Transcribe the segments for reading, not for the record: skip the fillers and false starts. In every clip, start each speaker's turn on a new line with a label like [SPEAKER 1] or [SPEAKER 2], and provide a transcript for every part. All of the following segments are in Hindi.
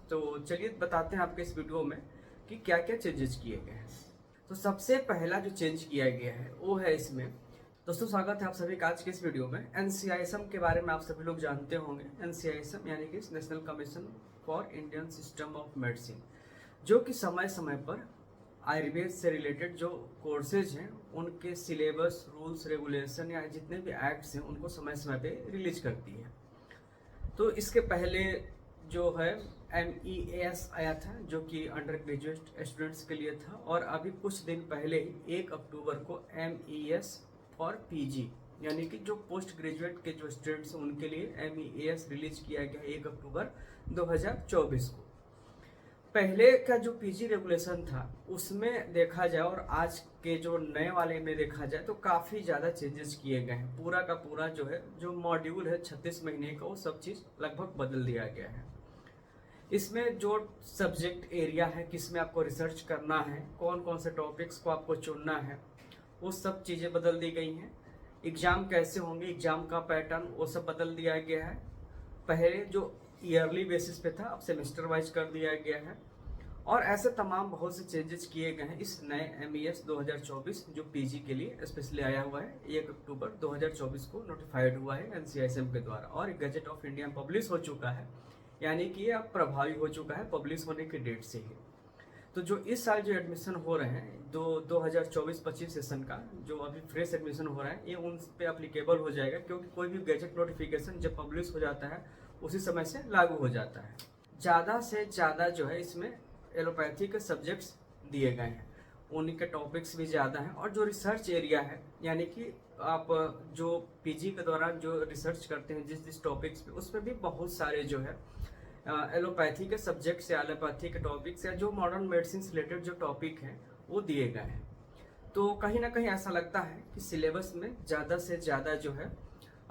[SPEAKER 1] तो चलिए बताते हैं आपके इस वीडियो में कि क्या क्या चेंजेस किए गए हैं। तो सबसे पहला जो चेंज किया गया है वो है इसमें। दोस्तों स्वागत है आप सभी का आज के इस वीडियो में। एनसीआईएसएम के बारे में आप सभी लोग जानते होंगे। एनसीआईएसएम यानी कि national commission for Indian system of medicine, जो कि समय समय पर आयुर्वेद से रिलेटेड जो कोर्सेज हैं उनके सिलेबस, रूल्स, रेगुलेशन या जितने भी एक्ट्स हैं उनको समय समय पे रिलीज करती है। तो इसके पहले जो है MEAS आया था, जो कि अंडर ग्रेजुएट स्टूडेंट्स के लिए था, और अभी कुछ दिन पहले ही 1 अक्टूबर को MES और PG यानी कि जो पोस्ट ग्रेजुएट के जो स्टूडेंट्स हैं उनके लिए MEAS रिलीज किया गया 1 अक्टूबर 2024 को। पहले का जो PG रेगुलेशन था उसमें देखा जाए और आज के जो नए वाले में देखा जाए तो काफ़ी ज़्यादा चेंजेस किए गए हैं। पूरा का पूरा जो है जो मॉड्यूल है 36 महीने का वो सब चीज़ लगभग बदल दिया गया है। इसमें जो सब्जेक्ट एरिया है, किस में आपको रिसर्च करना है, कौन कौन से टॉपिक्स को आपको चुनना है, वो सब चीज़ें बदल दी गई हैं। एग्ज़ाम कैसे होंगे, एग्ज़ाम का पैटर्न वो सब बदल दिया गया है। पहले जो ईयरली बेसिस पे था अब सेमेस्टर वाइज कर दिया गया है। और ऐसे तमाम बहुत से चेंजेस किए गए हैं इस नए MES 2024 जो PG के लिए स्पेशली आया हुआ है। 1 अक्टूबर 2024 को नोटिफाइड हुआ है NCISM के द्वारा और गजट ऑफ इंडिया में पब्लिश हो चुका है, यानी कि ये अब प्रभावी हो चुका है पब्लिश होने की डेट से ही। तो जो इस साल जो एडमिशन हो रहे हैं 2024-25 सेशन का जो अभी फ्रेश एडमिशन हो रहा है ये उन पे अप्लीकेबल हो जाएगा, क्योंकि कोई भी गजट नोटिफिकेशन जब पब्लिश हो जाता है उसी समय से लागू हो जाता है। ज़्यादा से ज़्यादा जो है इसमें एलोपैथी के सब्जेक्ट्स दिए गए हैं, उनके टॉपिक्स भी ज़्यादा हैं। और जो रिसर्च एरिया है यानी कि आप जो PG के दौरान जो रिसर्च करते हैं जिस टॉपिक्स पे, उसमें भी बहुत सारे जो है एलोपैथी के सब्जेक्ट्स या एलोपैथी के टॉपिक्स या जो मॉडर्न मेडिसिन से रिलेटेड जो टॉपिक हैं वो दिए गए हैं। तो कहीं ना कहीं ऐसा लगता है कि सिलेबस में ज़्यादा से ज़्यादा जो है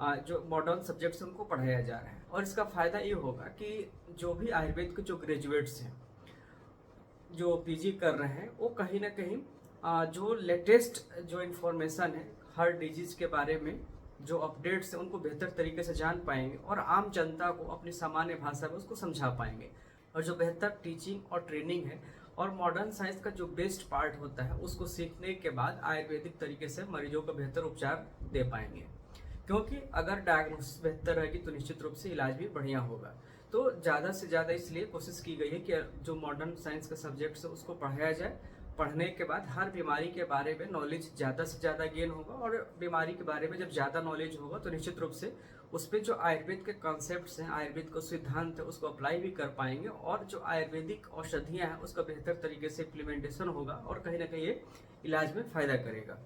[SPEAKER 1] जो मॉडर्न सब्जेक्ट्स उनको पढ़ाया जा रहा है। और इसका फ़ायदा ये होगा कि जो भी आयुर्वेद के जो ग्रेजुएट्स हैं जो PG कर रहे हैं वो कहीं ना कहीं जो लेटेस्ट जो इन्फॉर्मेशन है हर डिजीज़ के बारे में जो अपडेट्स हैं उनको बेहतर तरीके से जान पाएंगे और आम जनता को अपनी सामान्य भाषा में उसको समझा पाएंगे। और जो बेहतर टीचिंग और ट्रेनिंग है और मॉडर्न साइंस का जो बेस्ट पार्ट होता है उसको सीखने के बाद आयुर्वेदिक तरीके से मरीजों को बेहतर उपचार दे पाएंगे, क्योंकि अगर डायग्नोसिस बेहतर रहेगी तो निश्चित रूप से इलाज भी बढ़िया होगा। तो ज़्यादा से ज़्यादा इसलिए कोशिश की गई है कि जो मॉडर्न साइंस का सब्जेक्ट्स है उसको पढ़ाया जाए। पढ़ने के बाद हर बीमारी के बारे में नॉलेज ज़्यादा से ज़्यादा गेन होगा, और बीमारी के बारे में जब ज़्यादा नॉलेज होगा तो निश्चित रूप से उस पर जो आयुर्वेद के कॉन्सेप्ट्स हैं, आयुर्वेद का सिद्धांत है, उसको अप्लाई भी कर पाएंगे और जो आयुर्वेदिक औषधियाँ हैं उसका बेहतर तरीके से इम्प्लीमेंटेशन होगा और कहीं ना कहीं ये इलाज में फ़ायदा करेगा।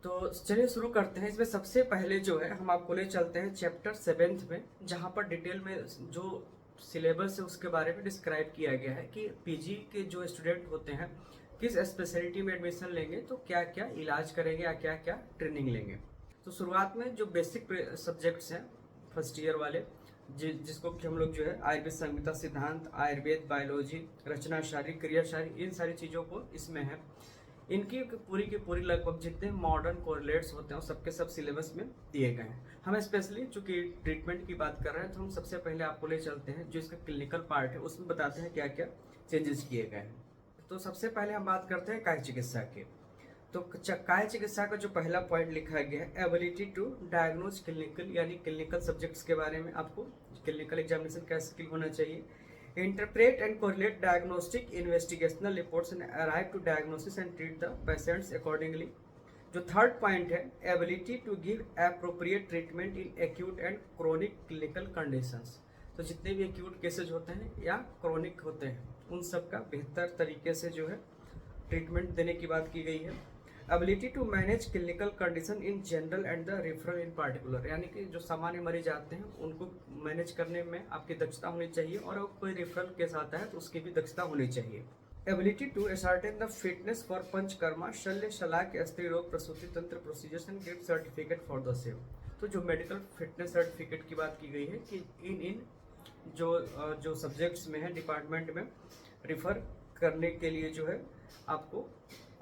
[SPEAKER 1] तो चलिए शुरू करते हैं। इसमें सबसे पहले जो है हम आपको ले चलते हैं चैप्टर 7 में, जहाँ पर डिटेल में जो सिलेबस है उसके बारे में डिस्क्राइब किया गया है कि PG के जो स्टूडेंट होते हैं किस स्पेशलिटी में एडमिशन लेंगे तो क्या क्या इलाज करेंगे या क्या क्या ट्रेनिंग लेंगे। तो शुरुआत में जो बेसिक सब्जेक्ट्स हैं फर्स्ट ईयर वाले जिसको कि हम लोग जो है आयुर्वेद संहिता सिद्धांत, आयुर्वेद बायोलॉजी, रचनाशास्त्री, क्रियाशास्त्री, इन सारी चीज़ों को इसमें है। इनकी पूरी की पूरी लगभग जितने मॉडर्न कोरिलेट्स होते हैं वो सबके सब सिलेबस में दिए गए हैं। हम स्पेशली चूंकि ट्रीटमेंट की बात कर रहे हैं तो हम सबसे पहले आपको ले चलते हैं जो इसका क्लिनिकल पार्ट है, उसमें बताते हैं क्या क्या चेंजेस किए गए हैं। तो सबसे पहले हम बात करते हैं काय चिकित्सा की। तो काय चिकित्सा का जो पहला पॉइंट लिखा गया है एबिलिटी टू डायग्नोज क्लिनिकल, यानी क्लिनिकल सब्जेक्ट्स के बारे में आपको क्लिनिकल एग्जामिनेशन का स्किल होना चाहिए। Interpret and correlate diagnostic investigational reports and arrive to diagnosis and treat the patients accordingly. जो थर्ड पॉइंट है ability to give appropriate treatment in acute and chronic clinical conditions। तो जितने भी एक्यूट केसेज होते हैं या क्रोनिक होते हैं उन सब का बेहतर तरीके से जो है ट्रीटमेंट देने की बात की गई है। Ability to manage clinical condition in general and the referral in particular, यानी कि जो सामान्य मरीज आते हैं उनको मैनेज करने में आपकी दक्षता होनी चाहिए और अगर कोई रेफरल केस आता है तो उसकी भी दक्षता होनी चाहिए। Ability to ascertain the fitness for panchakarma, shalya, shalaka, stri roga, prasuti tantra procedures and give certificate for the same. तो जो मेडिकल फिटनेस सर्टिफिकेट की बात की गई है कि इन जो सब्जेक्ट्स में है डिपार्टमेंट में रिफर करने के लिए जो है आपको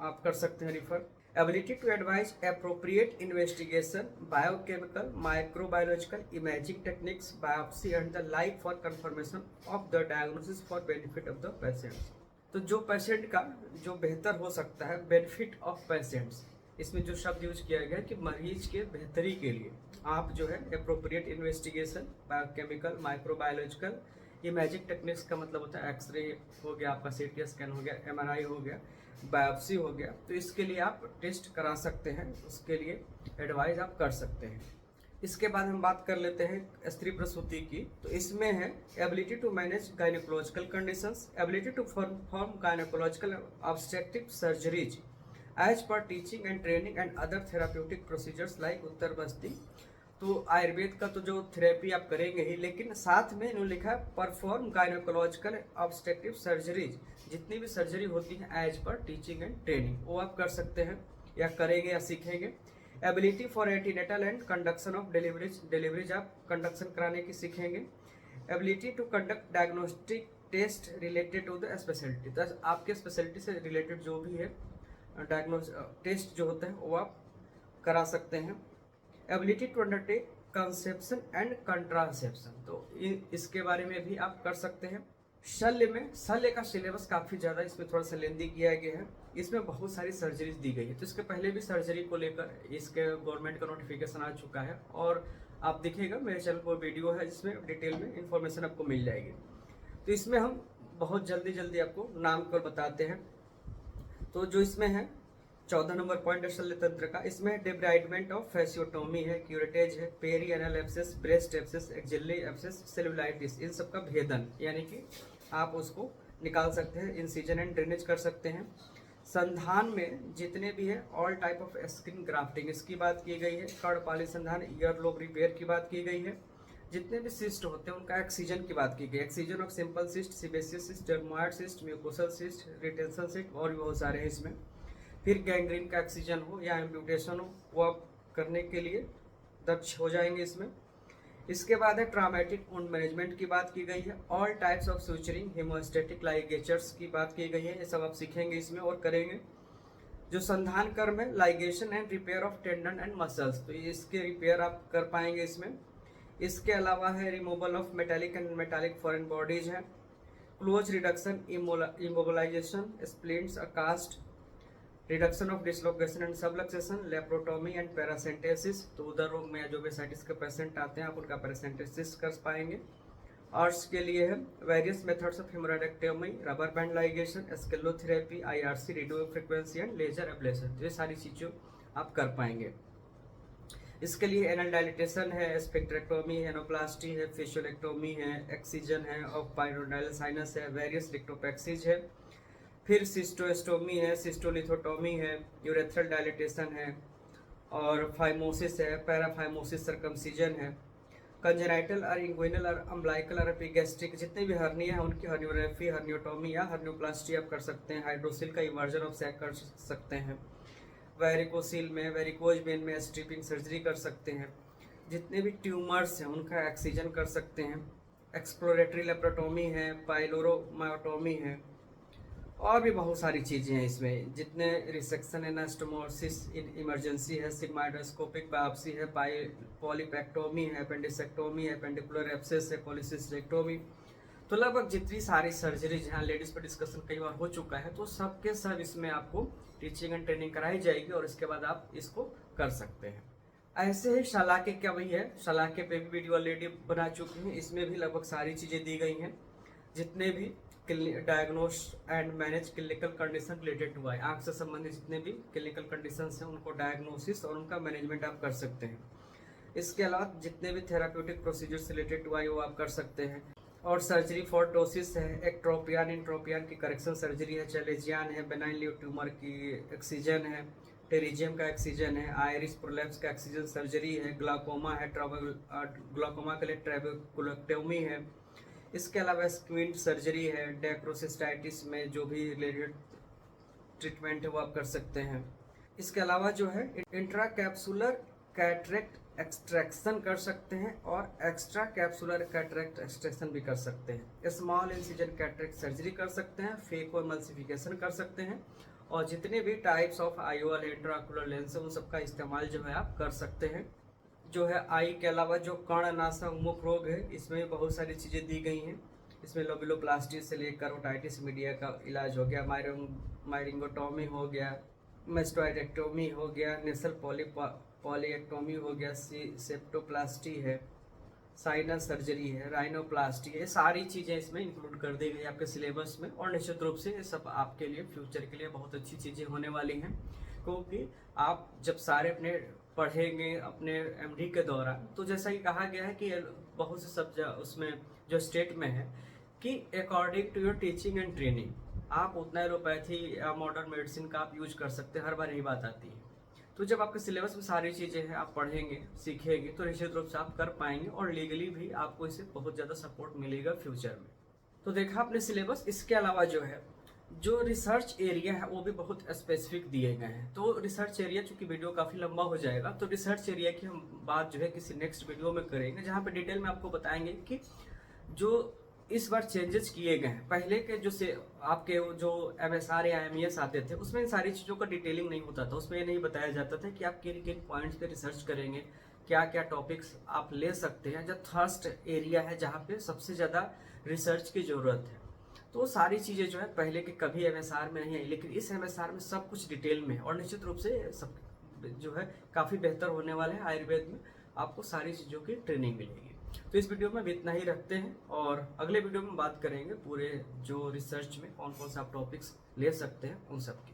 [SPEAKER 1] आप कर सकते हैं refer. Ability to advise appropriate investigation, biochemical, microbiological, imaging techniques, biopsy and the like for confirmation of the diagnosis for benefit of the patients. तो जो पेशेंट का जो बेहतर हो सकता है, बेनिफिट ऑफ पेशेंट्स, इसमें जो शब्द यूज किया गया है कि मरीज के बेहतरी के लिए आप जो है appropriate investigation, biochemical, microbiological, imaging techniques का मतलब होता है एक्सरे हो गया, आपका सीटी स्कैन हो गया, एमआरआई हो गया, बायोप्सी हो गया, तो इसके लिए आप टेस्ट करा सकते हैं, उसके लिए एडवाइस आप कर सकते हैं। इसके बाद हम बात कर लेते हैं स्त्री प्रसूति की। तो इसमें है ability to manage gynaecological conditions, ability to perform gynaecological obstetric surgeries as per teaching and training and other therapeutic procedures like uttar basti. तो आयुर्वेद का तो जो थेरेपी आप करेंगे ही, लेकिन साथ में इन्होंने लिखा है परफॉर्म गायनेकोलॉजिकल ऑब्स्टेट्रिक सर्जरीज, जितनी भी सर्जरी होती है as per teaching and training, वो आप कर सकते हैं या करेंगे या सीखेंगे। Ability for antenatal and conduction of deliveries आप कंडक्शन कराने की सीखेंगे। Ability to conduct diagnostic test related to the speciality, तो आपके स्पेशलिटी से रिलेटेड जो भी है डायग्नोस टेस्ट जो होते हैं वो आप करा सकते हैं। Ability to undertake conception and contraception, तो इसके बारे में भी आप कर सकते हैं। शल्य का सिलेबस काफ़ी ज़्यादा इसमें थोड़ा सा लेंदी किया गया है, इसमें बहुत सारी सर्जरीज दी गई है। तो इसके पहले भी सर्जरी को लेकर इसके गवर्नमेंट का नोटिफिकेशन आ चुका है, और आप देखिएगा मेरे चैनल पर वीडियो है जिसमें डिटेल में इंफॉर्मेशन आपको मिल जाएगी। तो इसमें हम बहुत जल्दी आपको नाम कर बताते हैं। तो जो इसमें है 14 नंबर पॉइंट है शल्य तंत्र का, इसमें डिब्राइडमेंट ऑफ फैसियोटोमी है, क्यूरेटेज है, peri anal abscess, breast abscess, axillary abscess, cellulitis, इन सब का भेदन, यानी कि आप उसको निकाल सकते हैं, इंसिजन एंड ड्रेनेज कर सकते हैं। संधान में जितने भी है all type of skin grafting, इसकी बात की गई है। कर्णपाली संधान, ईयर लोब रिपेयर की बात की गई है। जितने भी सिस्ट होते हैं उनका एक्सीजन की बात की गई, excision of simple cyst, sebaceous cyst, dermoid cyst, mucosal cyst, retention cyst, और भी बहुत सारे हैं इसमें। फिर गैंग्रीन का एक्सीजन हो या एम्प्यूटेशन हो, वो आप करने के लिए दक्ष हो जाएंगे इसमें। इसके बाद है ट्रामेटिक वुंड मैनेजमेंट की बात की गई है। All types of suturing, haemostatic ligatures की बात की गई है, ये सब आप सीखेंगे इसमें और करेंगे। जो संधान कर्म है ligation and repair of tendon and muscles, तो इसके रिपेयर आप कर पाएंगे इसमें। इसके अलावा है removal of metallic and metallic foreign bodies है। Close reduction, immobilisation, splints, cast, reduction of dislocation and subluxation, laparotomy and paracentesis, तो उधर रोग में जो वेसाइटिस के पेशेंट आते हैं आप उनका पैरासेंटेसिस कर पाएंगे। आर्ट्स के लिए है various methods of haemorrhoidectomy, rubber band ligation, sclerotherapy, IRC, radio frequency and laser ablation, ये सारी चीज़ें आप कर पाएंगे। इसके लिए एनल डायलिटेशन है, स्पेक्ट्रेक्टोमी, एनोप्लास्टी है, फेशियोलेक्टोमी है, एक्सीजन है, और पायरोडाइल साइनस है, वेरियस लिक्टोपैक्सीज है। फिर सिस्टोस्टोमी है, सिस्टोलिथोटोमी है, यूरेथ्रल डायलिटेशन है, और फाइमोसिस है, पैराफाइमोसिस, सर्कमसीजन है। कंजेनाइटल और इंग्विनल और अम्बलाइकल और एपिगैस्ट्रिक, जितने भी हर्निया है उनकी हर्नियोग्राफी, हर्नियोटोमी या हर्नियोप्लास्टी आप कर सकते हैं। हाइड्रोसिल का इवर्जन ऑफ सैक कर सकते हैं। वेरिकोसिल में, वेरिकोज वेन में स्ट्रिपिंग सर्जरी कर सकते हैं। जितने भी ट्यूमर्स हैं उनका एक्सीजन कर सकते हैं। एक्सप्लोरेटरी लेप्रोटोमी है, पाइलोरोमायोटोमी है, और भी बहुत सारी चीज़ें हैं इसमें। जितने रिसेक्शन एनास्टोमोसिस इन इमरजेंसी है, सिग्माइडोस्कोपिक बायोप्सी है, पॉलीपेक्टोमी है, अपेंडिसेक्टोमी है, पेंडिकुलर एब्सेस है, पॉलीसिस्टेक्टोमी, तो लगभग जितनी सारी सर्जरी जहाँ लेडीज़ पर डिस्कशन कई बार हो चुका है, तो सबके सब इसमें आपको टीचिंग एंड ट्रेनिंग कराई जाएगी और इसके बाद आप इसको कर सकते हैं। ऐसे ही शलाके क्या वही है, शलाके पे भी वीडियो ऑलरेडी बना चुके हैं, इसमें भी लगभग सारी चीज़ें दी गई हैं। जितने भी diagnose and manage clinical condition related to eye, आँख से संबंधित जितने भी क्लिनिकल कंडीशंस हैं उनको डायग्नोसिस और उनका मैनेजमेंट आप कर सकते हैं। इसके अलावा जितने भी थेराप्यूटिक प्रोसीजर्स रिलेटेड टू आई वो आप कर सकते हैं। और सर्जरी फॉर टोसिस है, एक्ट्रोपियन इंट्रोपियन की करेक्शन सर्जरी है, चैलेजियन है, बेनाइन लीव ट्यूमर की एक्सीजन है, टेरिजियम का एक्सीजन है, आयरिस प्रोलैप्स का एक्सीजन सर्जरी है, ग्लाकोमा है, ग्लाकोमा के लिए ट्रेबेकुलेक्टोमी है। इसके अलावा स्क्विंट सर्जरी है, डेक्रोसिस्टाइटिस में जो भी रिलेटेड ट्रीटमेंट है वो आप कर सकते हैं। इसके अलावा जो है इंट्रा कैप्सुलर कैटरेक्ट एक्सट्रैक्शन कर सकते हैं और एक्स्ट्रा कैप्सुलर कैटरेक्ट एक्सट्रैक्शन भी कर सकते हैं। स्मॉल इंसिजन कैटरेक्ट सर्जरी कर सकते हैं, फेको एमल्सिफिकेशन कर सकते हैं और जितने भी टाइप्स ऑफ IOL है, इंट्राओकुलर लेंस है, उन सबका इस्तेमाल जो है आप कर सकते हैं। जो है आई के अलावा जो कर्ण नासा मुख रोग है, इसमें बहुत सारी चीज़ें दी गई हैं। इसमें लोबुलोप्लास्टी से लेकर ओटाइटिस मीडिया का इलाज हो गया, मायरिंगोटॉमी हो गया, मेस्टोइडेक्टोमी हो गया, नेसल पॉलीएक्टोमी हो गया, सेप्टोप्लास्टी है, साइनस सर्जरी है, राइनोप्लास्टी है। सारी चीज़ें इसमें इंक्लूड कर दी गई आपके सिलेबस में, और निश्चित रूप से ये सब आपके लिए फ्यूचर के लिए बहुत अच्छी चीज़ें होने वाली हैं, क्योंकि आप जब सारे अपने पढ़ेंगे अपने MD के दौरान, तो जैसा कि कहा गया है कि बहुत से सब उसमें जो स्टेट में है कि according to your teaching and training आप उतना एलोपैथी या मॉडर्न मेडिसिन का आप यूज कर सकते हैं। हर बार यही बात आती है। तो जब आपके सिलेबस में सारी चीज़ें हैं, आप पढ़ेंगे सीखेंगे, तो निश्चित रूप से आप कर पाएंगे, और लीगली भी आपको इससे बहुत ज़्यादा सपोर्ट मिलेगा फ्यूचर में। तो देखा आपने सिलेबस। इसके अलावा जो है जो रिसर्च एरिया है वो भी बहुत स्पेसिफिक दिए गए हैं। तो रिसर्च एरिया, चूंकि वीडियो काफ़ी लंबा हो जाएगा, तो रिसर्च एरिया की हम बात जो है किसी नेक्स्ट वीडियो में करेंगे, जहाँ पे डिटेल में आपको बताएंगे कि जो इस बार चेंजेस किए गए हैं। पहले के जो से आपके जो MSR या MES आते थे, उसमें इन सारी चीज़ों का डिटेलिंग नहीं होता था। उसमें ये नहीं बताया जाता था कि आप किन किन पॉइंट्स पे रिसर्च करेंगे, क्या क्या टॉपिक्स आप ले सकते हैं। जो थर्स्ट एरिया है जहाँ पे सबसे ज़्यादा रिसर्च की ज़रूरत है, तो सारी चीज़ें जो है पहले के कभी MSR में नहीं आई, लेकिन इस MSR में सब कुछ डिटेल में है, और निश्चित रूप से सब जो है काफ़ी बेहतर होने वाला है। आयुर्वेद में आपको सारी चीज़ों की ट्रेनिंग मिलेगी। तो इस वीडियो में भी इतना ही रखते हैं, और अगले वीडियो में बात करेंगे पूरे जो रिसर्च में कौन कौन सा आप टॉपिक्स ले सकते हैं उन सब की।